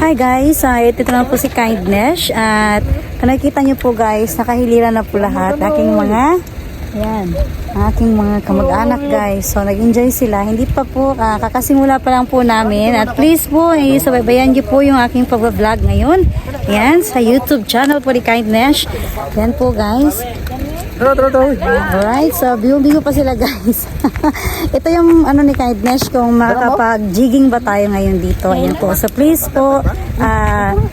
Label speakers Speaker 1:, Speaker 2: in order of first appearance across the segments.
Speaker 1: Hi guys, ito na po si Kindness at nakikita niyo po guys, nakahiliran na po lahat aking mga aking mga kamag-anak guys. So nag-enjoy sila. Hindi pa po kakasimula pa lang po namin at please po subaybayan niyo po yung aking pag-vlog ngayon. Yan sa YouTube channel po ni Kindness. Yan po guys. Alright, so bigo pa sila guys. Ito yung ano ni Kindness kung makakapag-jigging ba tayo ngayon dito. Ayan po. So please po,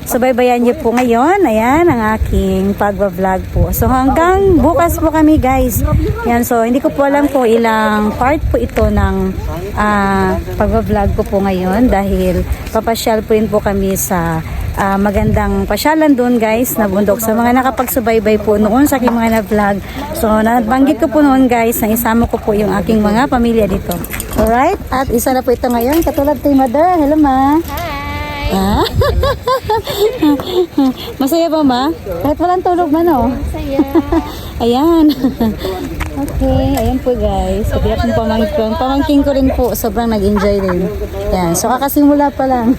Speaker 1: subaybayan niyo po ngayon. Ayan, ang aking pag-vlog po. So hanggang bukas po kami guys. Yan, so hindi ko po alam kung ilang part po ito ng pag-vlog ko po ngayon dahil papasyal po rin po kami sa magandang pasyalan doon guys na bundok sa mga nakapagsubaybay po noon sa aking mga na-vlog. So nabanggit ko po noon guys na isama ko po yung aking mga pamilya dito. Alright, at isa na po ito ngayon katulad kay Mother. Hello ma. Hi. Masaya ba ma? Kahit walang tulog man oh. Masaya. Ayan. Okay, ayan po guys. Sabi akong pamangkin ko rin po. Sobrang nag-enjoy rin. Ayan, so kakasimula pa lang.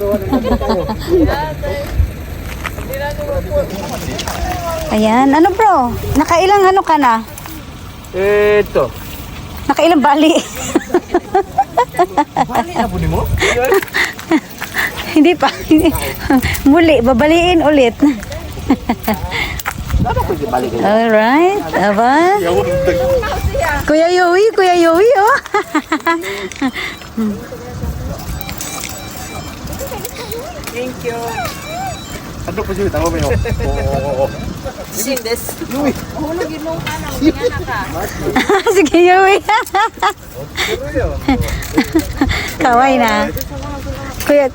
Speaker 1: Ayan, ano bro? Nakailang ano ka na?
Speaker 2: Ito.
Speaker 1: Nakailang bali?
Speaker 2: Bali na po mo?
Speaker 1: Hindi pa. Muli, babaliin ulit. Alright, aba. Kuya Yowie, oh.
Speaker 2: Thank you. Ano po siya? Tama mo yun. Oo.
Speaker 3: Sindes. Hulog inong ano, ka.
Speaker 1: Sige, Yowie. Kaway na. Kuya.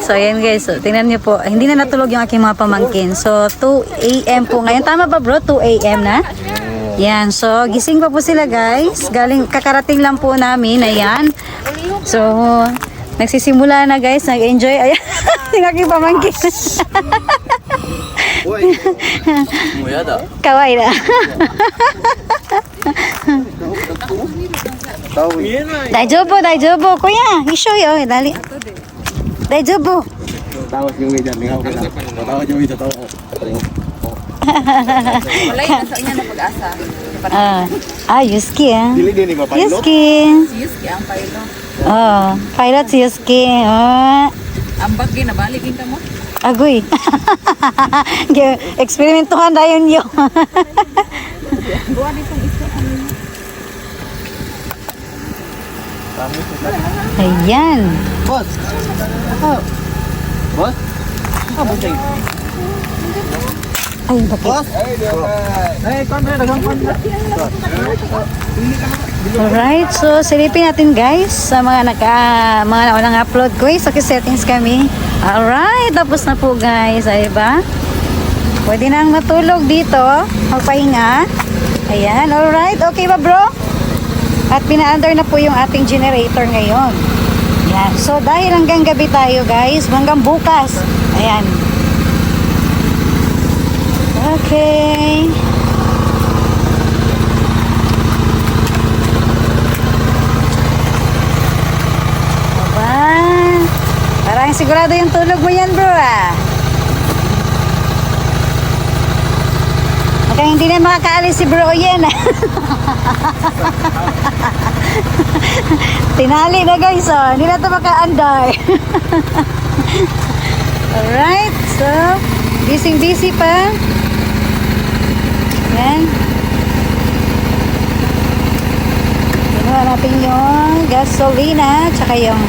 Speaker 1: So ayan guys, so, tingnan niyo po, hindi na natulog yung aking mga pamangkin. So 2 AM po ngayon. Tama ba bro? 2 AM na? Yan, so gising pa po sila guys. Kakarating lang po namin, ayan. So nagsisimula na guys, nag-enjoy. Ayan, yung aking pamangkin. Kaway na. Daijobo, kuya. Isyo yun, dali. Daijobo.
Speaker 2: Tawas yung way dyan. Tawas yung way dyan.
Speaker 3: Walay na sa inyo na pag-asa.
Speaker 1: Yuski ah.
Speaker 2: Dili ba pilot?
Speaker 1: Yuski.
Speaker 3: Yuski ang pilot.
Speaker 1: Oh, pilot si Yuski.
Speaker 3: Ang bagay na baligin ka mo.
Speaker 1: Agoy. Eksperimentuhan na yun yun.
Speaker 3: Buwan itong isla kami.
Speaker 1: Ayan.
Speaker 2: Boss. Boss? Boss?
Speaker 1: Ay, bakit?
Speaker 2: Boss? Hey, kontra, dagang kontra.
Speaker 1: Alright, so silipin natin guys sa mga unang upload ko. So settings kami. Alright, tapos na po guys. Ay ba? Pwede nang matulog dito. Magpahinga. Ayan, alright. Okay ba bro? At pina-under na po yung ating generator ngayon. Ayan. So dahil hanggang gabi tayo guys, hanggang bukas. Ayan. Okay. Aba. Parang sigurado yung tulog mo yan bro ah. Kaya hindi na makakaalis si bro yan. Tinali na guys oh. Hindi na ito maka-andar. Alright. So, busy pa. Yan. Kinuha natin yung gasolina tsaka yung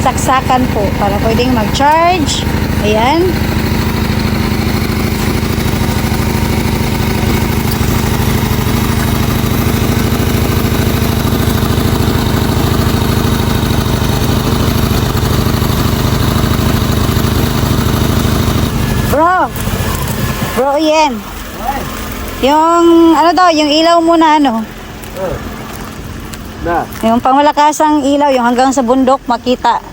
Speaker 1: saksakan po para pwedeng mag-charge. Ayan. Bro, yan. Yung, ano daw, yung ilaw muna, ano? Yung pangmalakasang ilaw, yung hanggang sa bundok, makita.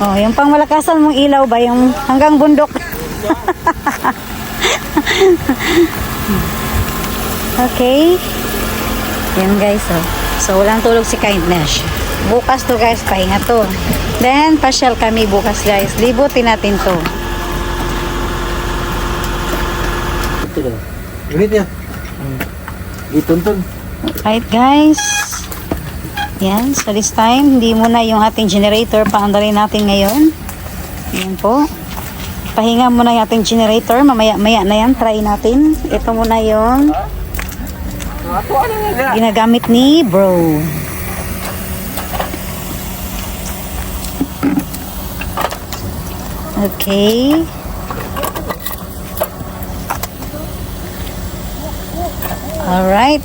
Speaker 1: Oh, yung pangmalakasan mong ilaw ba, yung hanggang bundok. Okay. Yan guys, oh. So, walang tulog si Kindness. Bukas to guys, pahinga to. Then, pasyal kami bukas guys. Libutin natin to.
Speaker 2: Unit ya. Dituntun.
Speaker 1: Right guys. Yan, so this time, hindi muna yung ating generator. Paandarin natin ngayon. Yan po. Pahinga muna yung ating generator. Mamaya-maya na yan. Try natin. Ito muna yung ginagamit ni bro. Okay. Alright.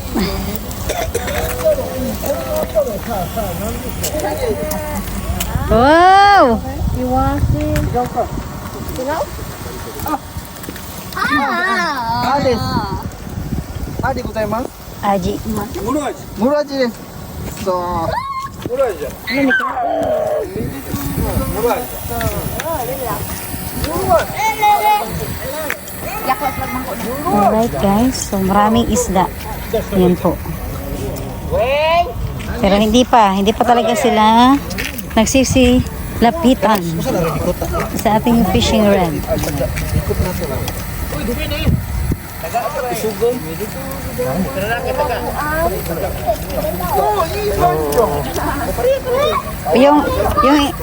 Speaker 1: Wow!
Speaker 2: Adi gozaimasu.
Speaker 1: Aji.
Speaker 2: Muraji desu. So. Muraji.
Speaker 1: Alright guys, so maraming isda. Yan po. Pero hindi pa talaga sila nagsisilapitan sa ating fishing rod.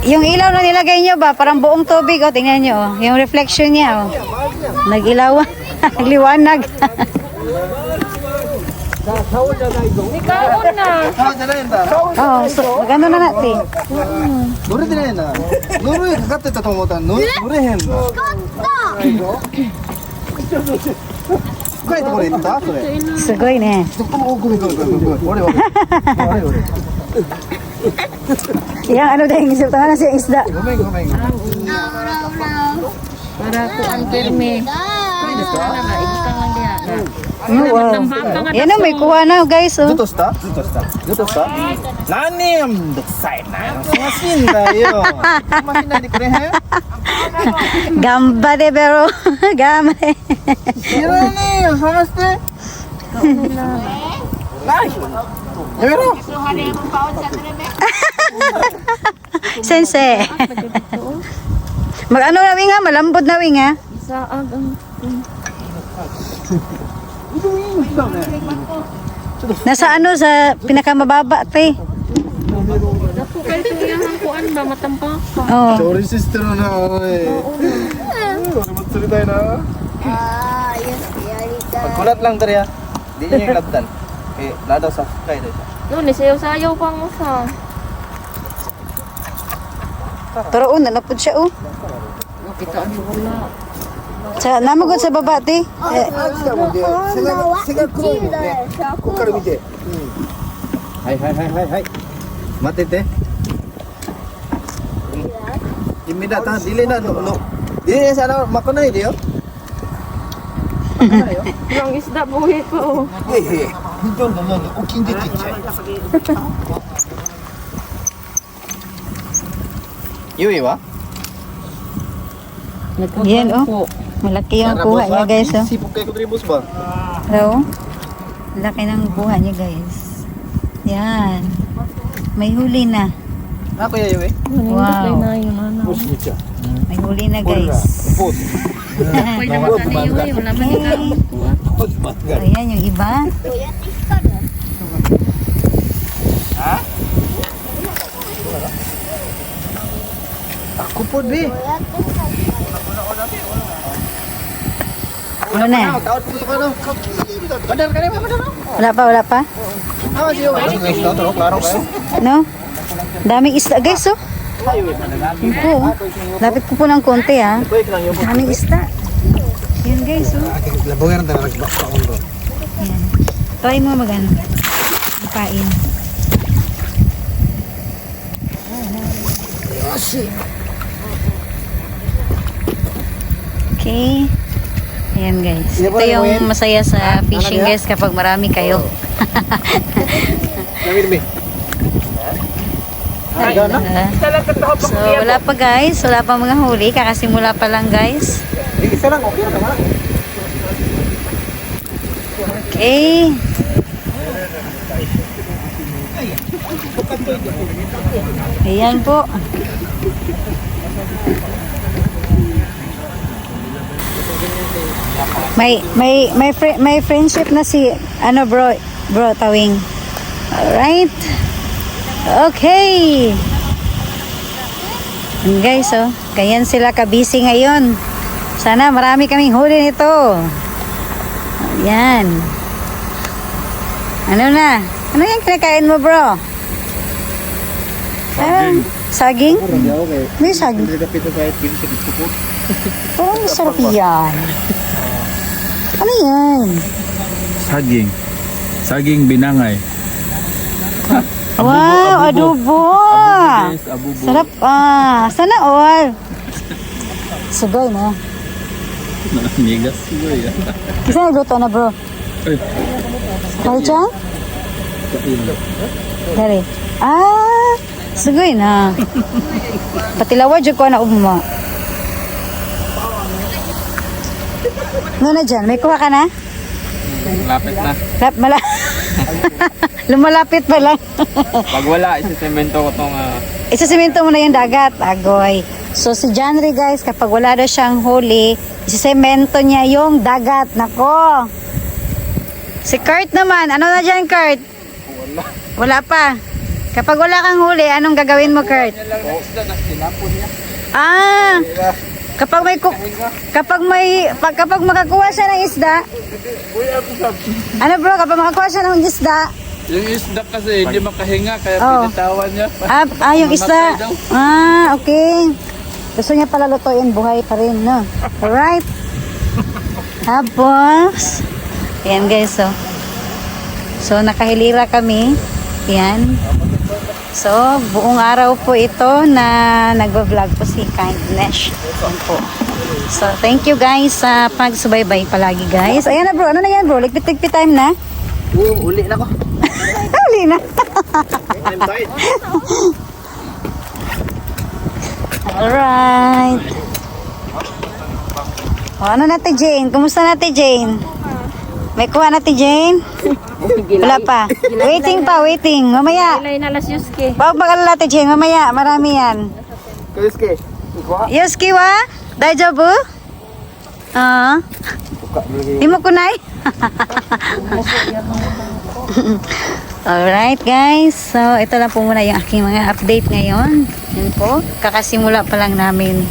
Speaker 1: Yung ilaw na nilagay nyo ba, parang buong tubig, oh, tingnan nyo, oh. Yung reflection niya, oh. Nag-ilawan, nagliwanag. Oh, so, magano na natin.
Speaker 2: 乗れてないな。乗るかかってたと思ったら乗れへんの。深いところ行ったそれ。
Speaker 1: すごいね。
Speaker 2: ごめん。俺。
Speaker 1: Yang ano dahil isip tangan na siya isda.
Speaker 2: Goめん。
Speaker 3: Para ko ang perme.
Speaker 1: Wow. Yan o, may kuha na guys.
Speaker 2: ずっ
Speaker 1: Oh.
Speaker 2: としたずっとした何やんどくさいな。忙しいんだよ。忙しいないでくれへん
Speaker 1: Gamba de pero. Gamba de.
Speaker 2: 知らねえよ探してないやめろ
Speaker 1: Sensei. Mag-ano na wing ha? Malambot na wing ha?
Speaker 3: Saag ang
Speaker 1: Nasa ano sa pinakamababa te.
Speaker 3: Naku, kayo tuyahan ko ba matampak pa.
Speaker 1: Oh.
Speaker 2: 調理師してるなおい俺も釣りたいなPagkulat lang dari ya. Di niya yung labdan. Eh, nadaw sa kay dito.
Speaker 3: Noon, sayaw-sayaw pa mo sa.
Speaker 1: Toroon, nalapod siya oh.
Speaker 3: Kita ang wala.
Speaker 1: Sa namagod sa baba te.
Speaker 2: 背が黒いもんね。ここから見て。はい。待ってて。Hindi na, dili na, no. Dili na sana, makunay diyo.
Speaker 3: Yung isda buhi ko.
Speaker 2: Eh, hindi na, uking de chichai. Yui wa?
Speaker 1: Yan oh. Malaki yung kuha niya guys oh.
Speaker 2: Sipok kayo kontribus ba?
Speaker 1: Hello? Laki ng kuha niya guys. Yan. May huli na.
Speaker 2: Ako ya yui.
Speaker 1: Wow.
Speaker 2: Nicha.
Speaker 1: May huli na guys.
Speaker 2: Put.
Speaker 3: Pwede naman ano yung laman nila.
Speaker 1: Ayan yung iba.
Speaker 2: Ako po di.
Speaker 1: Ano na?
Speaker 2: Tawad po ka no. Badal ka rin, badal.
Speaker 1: Wala pa?
Speaker 2: Ah, siyo. Guys, to, klaro kayo.
Speaker 1: No? Daming isda guys oh. Yun po oh. Lapit ko po ng konti ha. Daming isda. Yan guys oh.
Speaker 2: Labongan na nagbakpa ko.
Speaker 1: Yan. Try mo magano. Ipain. Okay. Ayan guys. Ito yung masaya sa fishing guys kapag marami kayo.
Speaker 2: Namirmi.
Speaker 1: So wala pa guys. Wala pa mga huli. Kakasimula pa lang guys.
Speaker 2: Isa lang, okay na naman.
Speaker 1: Okay. Ayan po. May friendship na si ano bro Tawing. Alright. Okay. And guys, oh, ganyan sila ka-busy ngayon. Sana marami kaming huli nito. Ayan. Ano na? Ano yung kinakain mo, bro? Saging? May saging. Parang masarap yan. Ano yan?
Speaker 4: Saging. Saging binangay.
Speaker 1: Wow, adobo.
Speaker 4: Abubo.
Speaker 1: Sarap ah. Sana all. Sugay na.
Speaker 4: Migas siguro yan.
Speaker 1: Kasi nagluto na, bro.
Speaker 4: Ay,
Speaker 1: Kaya dyan? Dari. Ah, sugay na. Patilawa dyan ko na umma. Ano na dyan? May kuha ka na?
Speaker 4: lapit na.
Speaker 1: Lumalapit pa lang.
Speaker 4: Pag wala, isisemento ko tong
Speaker 1: Isasemento mo na yung dagat, agoy. So si Janry guys, kapag wala daw siyang huli, isasemento niya yung dagat. Nako. Si Kurt naman, ano na dyan Kurt? Wala pa. Kapag wala kang huli, anong gagawin mo Kurt? Ah, kapag makakuha siya ng isda. Ano bro, kapag makakuha siya ng isda,
Speaker 4: yung isda kasi hindi makahinga kaya
Speaker 1: Oh.
Speaker 4: pinitawan niya.
Speaker 1: yung isda.
Speaker 4: Mamatay daw.
Speaker 1: Okay. Gusto niya pala lutuin, buhay pa rin, no? Alright. Tapos, ayan guys, oh. So, nakahilira kami. Ayan. So, buong araw po ito na nagbablog po si Kindness. Ayan po. So, thank you guys sa pagsubaybay palagi guys. Ayan na bro, ano na yan bro? Ligpit-ligpit time na?
Speaker 2: Uli na ko.
Speaker 1: Huli na.
Speaker 2: I'm tired.
Speaker 1: Alright. O, ano natin Jane? Kumusta natin Jane? May kuha natin Jane? Wala pa. Waiting pa, waiting. Mamaya.
Speaker 3: Ilay na las Yuski.
Speaker 1: Bawag mag-alala natin Jane. Mamaya, marami yan.
Speaker 2: Kayuski.
Speaker 1: Yoski wa? Daijoubu? Imo kunay? Alright guys. So, ito lang po muna yung aking mga update ngayon. Yun po. Kakasimula pa lang namin.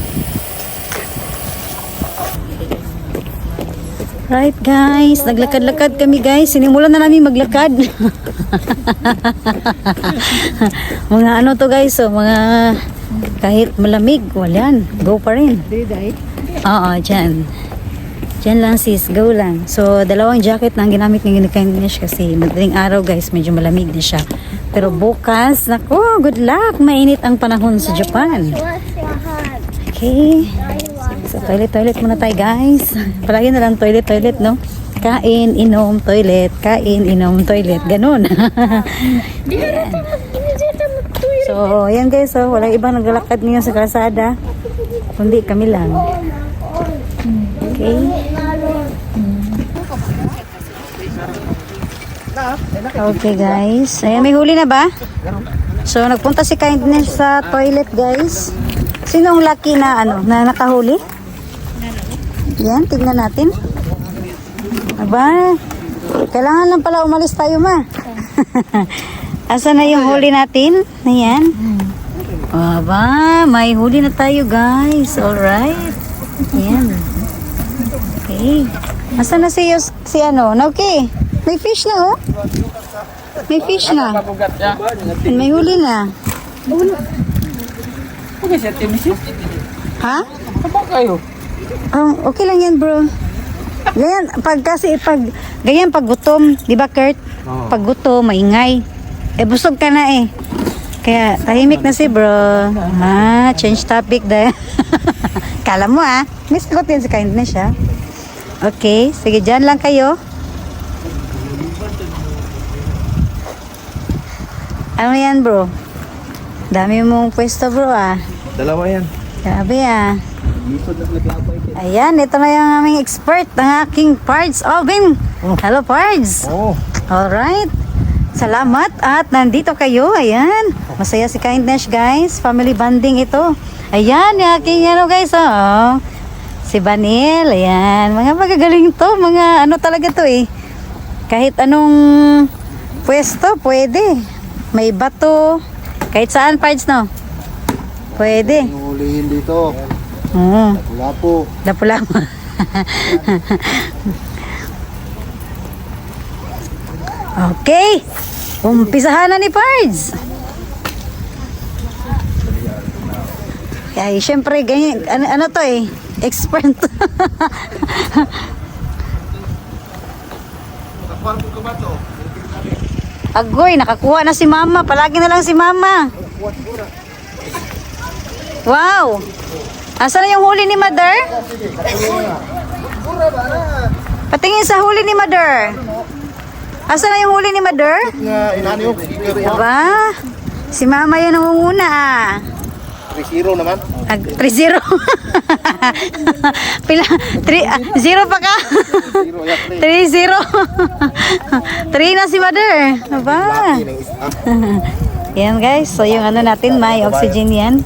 Speaker 1: Right guys, naglakad-lakad kami guys. Sinimulan na namin maglakad. Mga ano to guys, so mga kahit malamig, walan. Go pa rin. Oo, dyan. Dyan lang sis, go lang. So, dalawang jacket na ang ginamit ng Kindness kasi madaling araw guys, medyo malamig na siya. Pero bukas, nako, good luck. Mainit ang panahon sa Japan. Okay. So, toilet muna tayo guys. Palagi na lang toilet, no? Kain, inom, toilet. Kain, inom, toilet. Ganun. Ayan. So, ayan guys. So, walang ibang naglalakad ngayon sa kalsada. Kundi kami lang. Okay. Okay guys. Ayan, may huli na ba? So, nagpunta si Kindness sa toilet guys. Sino ang lucky na ano, na nakahuli? Yan, tignan natin. Aba, kailangan lang pala umalis tayo ma. Asa na yung huli natin? Ayan. Aba, may huli na tayo guys. Alright. Ayan. Okay. Asa na si ano? Okay. May fish na oh. May fish na. May huli na.
Speaker 4: Okay, siya timisi.
Speaker 1: Ha?
Speaker 4: Apa kayo?
Speaker 1: Okay lang yan bro. Ganyan, ganyan pag gutom, di ba Kurt? Pag gutom, maingay. Busog ka na eh. Kaya tahimik na si bro. Change topic dahil. Kala mo may sagot yan si Kindness siya. Okay, sige dyan lang kayo. Ano yan bro? Dami mong pwesto bro
Speaker 2: Dalawa yan.
Speaker 1: Grabe Ayan, ito na yung aming expert ng aking parts oven. Hello, Pards.
Speaker 2: Oh.
Speaker 1: Alright. Salamat at nandito kayo. Ayan. Masaya si Kindness, guys. Family bonding ito. Ayan, yung aking ano, guys. Oh. Si Banil. Ayan. Mga magagaling to. Mga ano talaga to eh. Kahit anong pwesto, pwede. May bato. Kahit saan, Pards, no? Pwede.
Speaker 2: Hulihin dito. Wala po.
Speaker 1: Lapu-lapu. Okay. Umpisahan na ni Pards. Ay, syempre, ganyan, ano to eh, expert. Agoy, nakakuha na si Mama. Palagi na lang si Mama. Wow. Asa na yung huli ni Mother? Patingin sa huli ni Mother. Asa na yung huli ni Mother?
Speaker 2: Inani yung
Speaker 1: Aba, si Mama yung nangunguna ah.
Speaker 2: 3-0 naman.
Speaker 1: 3-0. Pila? 0 pa ka? 3-0. 3 na si Mother. Aba. Yan guys, so yung ano natin, may oxygen yan.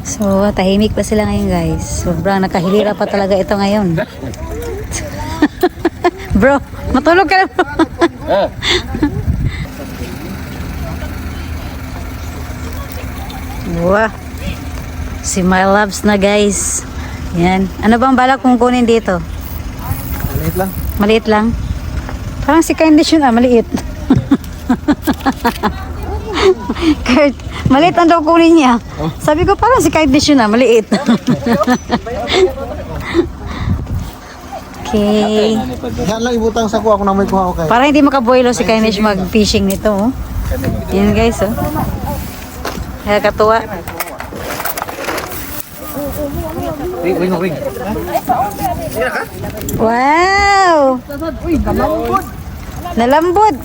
Speaker 1: So, tahimik pa sila ngayon guys. Sobrang nakahilira pa talaga ito ngayon. Bro, matulog ka na bro. Wah. Si My Loves na guys. Yan. Ano bang balak kong kunin dito?
Speaker 2: Maliit lang.
Speaker 1: Maliit lang? Parang si Kindness yun ah, maliit. Kurt, maliit ang daw kunin niya. Sabi ko parang si Kindness yun ah, maliit. Okay.
Speaker 2: Yan lang ibutang sa kuha kung na may kuha ko kayo.
Speaker 1: Para hindi makaboilo si Kindness mag-fishing nito. Oh. Yan guys oh. Kaya katuwa.
Speaker 2: Ring.
Speaker 1: Wow! Nalambot.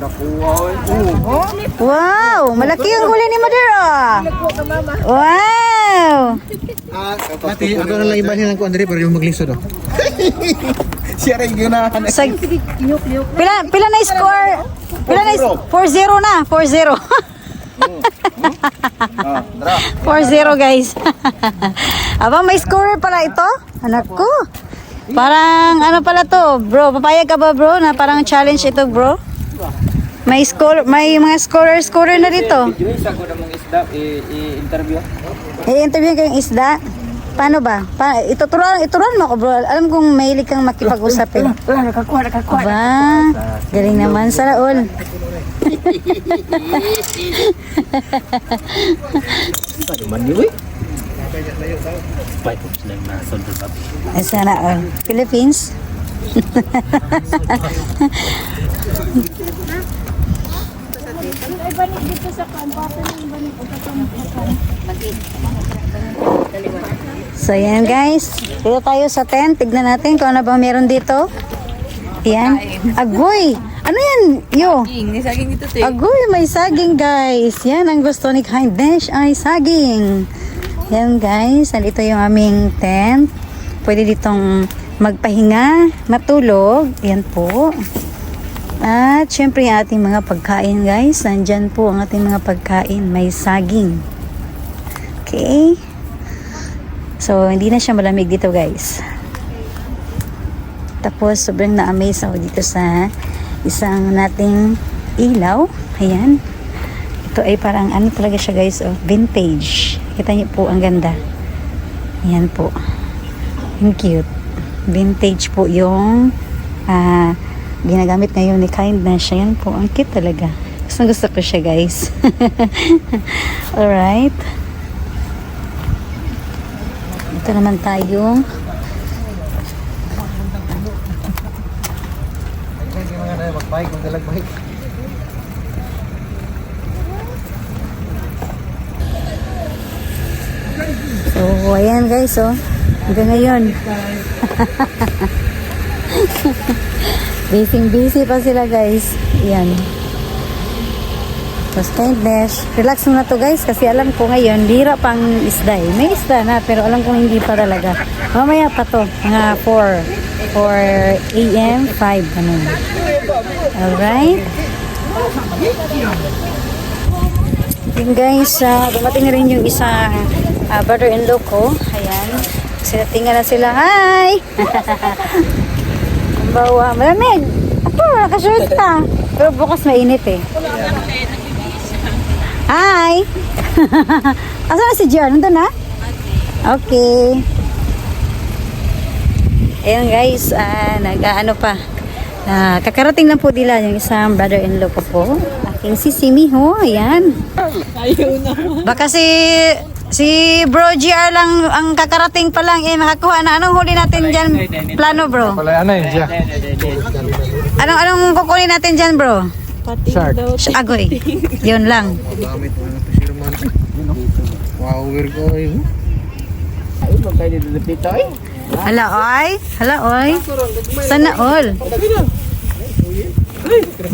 Speaker 1: Wow! Malaki ang huli ni Mother ah. Wow!
Speaker 2: Mati, ako na lang ibalhin ng kuandre para yung maglisod oh. Siya rin ganahan.
Speaker 1: Pila na score? Pila na 4-0 na, 4-0. 4-0 guys. Aba, may scorer pala ito. Anak ko. Parang ano pala to, bro? Papayag ka ba, bro? Na parang challenge ito, bro? May mga scorer na dito.
Speaker 4: Isa ko na mong isda, i-interview.
Speaker 1: I-interview kayong isda. Paano ba? Ituruan mo ako, bro. Alam kong mahilig kang makipag-usap eh. Aba, galing naman sa laol. Ay, sana all. Philippines? So, yan guys. Dito tayo sa tent. Tignan natin kung ano ba meron dito. Yan. Agoy! Ano yan? Yo!
Speaker 3: May saging ito, te.
Speaker 1: Agoy, may saging guys. Yan ang gusto ni Kindness ay saging. Yan guys, nandito yung aming tent. Pwede ditong magpahinga, matulog. Yan po. At syempre yung ating mga pagkain guys. Nandyan po ang ating mga pagkain. May saging. Okay. So, hindi na siya malamig dito guys. Tapos, sobrang na-amaze ako dito sa isang nating ilaw. Ayan. Ito ay parang ano talaga siya guys, oh, vintage. Kita niyo po, ang ganda. Ayan po. Ang cute. Vintage po yung ginagamit ngayon ni Kindness. Ayan po, ang cute talaga. Gusto ko siya guys. Alright. Ito naman tayo.
Speaker 2: Magbike, magdalagbike.
Speaker 1: So, ayan guys, oh. Hanggang ngayon. Busy pa sila guys. Ayan. Tapos kindness. Relax muna to guys kasi alam ko ngayon, bihira pang isda eh. May isda na pero alam ko hindi pa talaga. Mamaya pa to. Mga 4 a.m. 5 ganun. Alright. Yun guys, dumating na rin yung isa brother-in-law ko. Ayan. Sinatingan na sila. Hi! Ang bawa. Malamig. Ako, nakashort ka. Pero bukas mainit eh. Hi! Asan na si Jer? Nandun na? Okay. Ayan guys, nag-ano pa. Kakarating lang po nila yung isang brother-in-law ko po. Aking si Simiho. Ayan. Baka si Bro GR lang ang kakarating pa lang makakuha na. Anong huli natin dyan? Plano bro?
Speaker 2: Ano yun siya?
Speaker 1: Anong kukunin natin dyan bro?
Speaker 2: Shark.
Speaker 1: Agoy. Yun lang.
Speaker 2: Gamit mo na fisherman. Wow, weird ko yun.
Speaker 1: Hala oy. Hala oy. Sana all.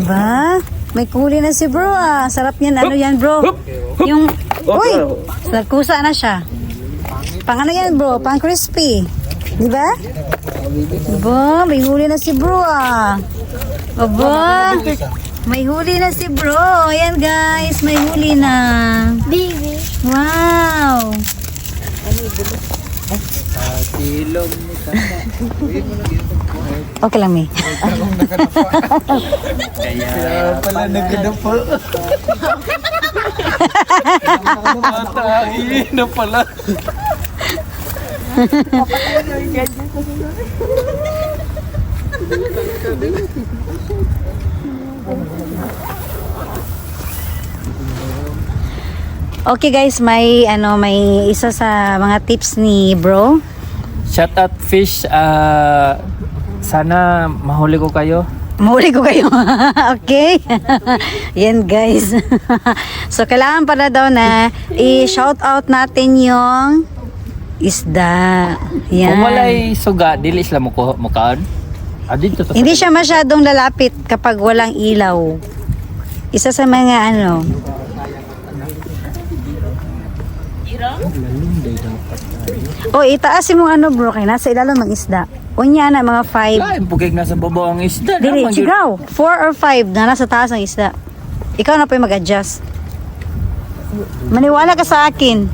Speaker 1: Ba? May kuli na si bro ah. Sarap niyan. Ano yan bro? Yung, uy! Nagkusa na siya. Pang ano yan bro? Pang crispy. Di ba? Ba? May huli na si bro ah. Aba? May huli na si bro. Ayan guys. May huli na. Baby. Wow. Okay lang may.
Speaker 2: Kaya pala nagkadapa. Matay na pala.
Speaker 1: Okay guys, may isa sa mga tips ni bro.
Speaker 4: Shout out fish. Sana mahuli ko kayo.
Speaker 1: Mahuli ko kayo. Okay? Yan guys. So kailangan pala daw na i-shout out natin yung isda. Yan.
Speaker 4: Kung walay suga, dili sila mukaan. Dito to.
Speaker 1: Hindi siya masyadong lalapit kapag walang ilaw. Isa sa mga itaasin mo bro, kay nasa ilalim ng isda. Unya na mga 5.
Speaker 4: Lain pugig nasa babaw ang isda.
Speaker 1: Dili,
Speaker 4: Naman yun.
Speaker 1: sigaw. 4 or 5 na nasa taas ng isda. Ikaw na po yung mag-adjust. Maniwala ka sa akin.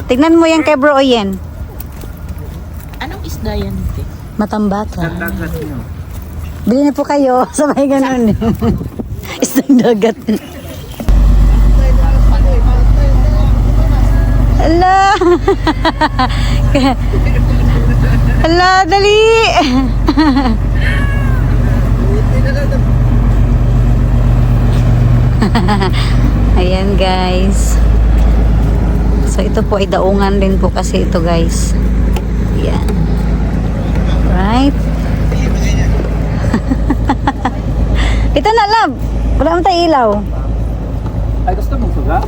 Speaker 1: Tignan mo yan kay bro Oyen.
Speaker 3: Anong isda yan?
Speaker 1: Matambaka. Bili na po kayo. Sabay ganun. Isang dagat. Ala! Ala, dali! Ayan guys. So ito po ay daungan din po kasi ito guys. Ayan. Right? Ito na love. Wala naman tayo ilaw.
Speaker 4: Ay, gusto mo suga?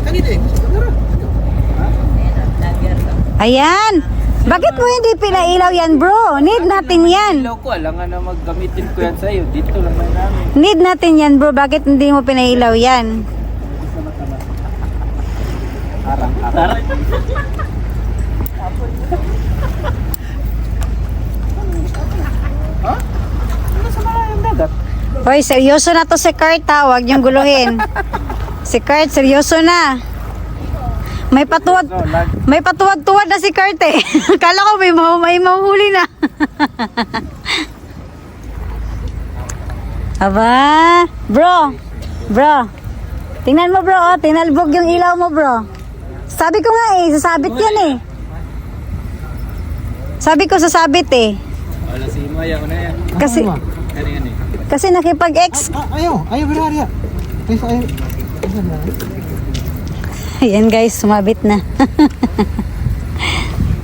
Speaker 1: Ayan. Bakit mo hindi pinailaw yan bro? Need natin yan.
Speaker 4: Ilaw ko, alangan na maggamitin ko yan sa'yo. Dito lang na namin.
Speaker 1: Need natin yan bro. Bakit hindi mo pinailaw yan?
Speaker 4: Arang. Ha? Ano sa malayang dagat?
Speaker 1: Hoy, seryoso na to si Kurt ha. Huwag niyong guluhin. Si Kurt, seryoso na. May patuwad-tuwad na si Kurt eh. Kala ko may mahuhuli na. Aba, bro. Tingnan mo bro, tinalbog yung ilaw mo bro. Sabi ko nga sasabit yan eh. Sabi ko sasabit eh.
Speaker 4: Wala si Maya ko na yan.
Speaker 1: Kasi nakipag-ex.
Speaker 2: Ayaw, Biraria. Ayaw.
Speaker 1: Ayan guys, sumabit na.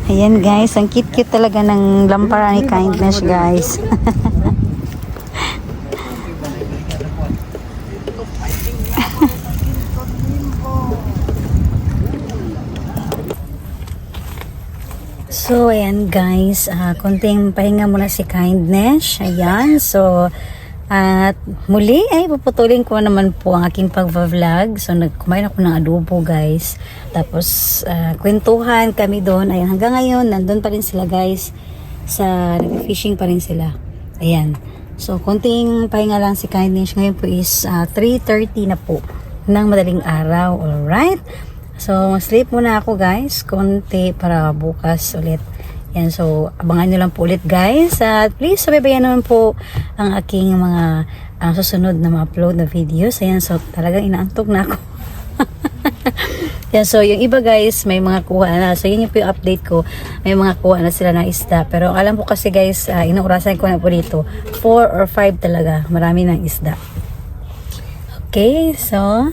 Speaker 1: Ayan guys, ang cute-cute talaga ng lampara ni Kindness guys. So, ayan guys, konting pahinga muna si Kindness. Ayan, so At muli ay puputulin ko naman po ang aking pag-vlog. So nagkumain ako ng adobo guys. Tapos kwentuhan kami doon. Ayan, hanggang ngayon nandun pa rin sila guys. Nag-fishing pa rin sila. Ayan. So konting pahinga lang si Kindness. Ngayon po is 3:30 na po ng madaling araw. Alright. So sleep muna ako guys. Konti para bukas ulit. Yan, so abangan nyo lang po ulit guys. At please sabaybayan naman po ang aking mga susunod na ma-upload na videos. Ayan, so talagang inaantok na ako. Yan, so yung iba guys may mga kuha na. So yun yung update ko. May mga kuha na sila ng isda. Pero alam ko kasi guys, inuurasan ko na po dito 4 or 5 talaga. Marami ng isda. Okay, so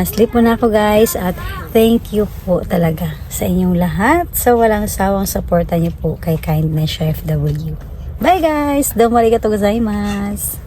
Speaker 1: sleep muna ako guys at thank you po talaga sa inyong lahat sa walang sawang suporta niyo po kay Kindness FW. Bye guys! Domo arigatou gozaimasu!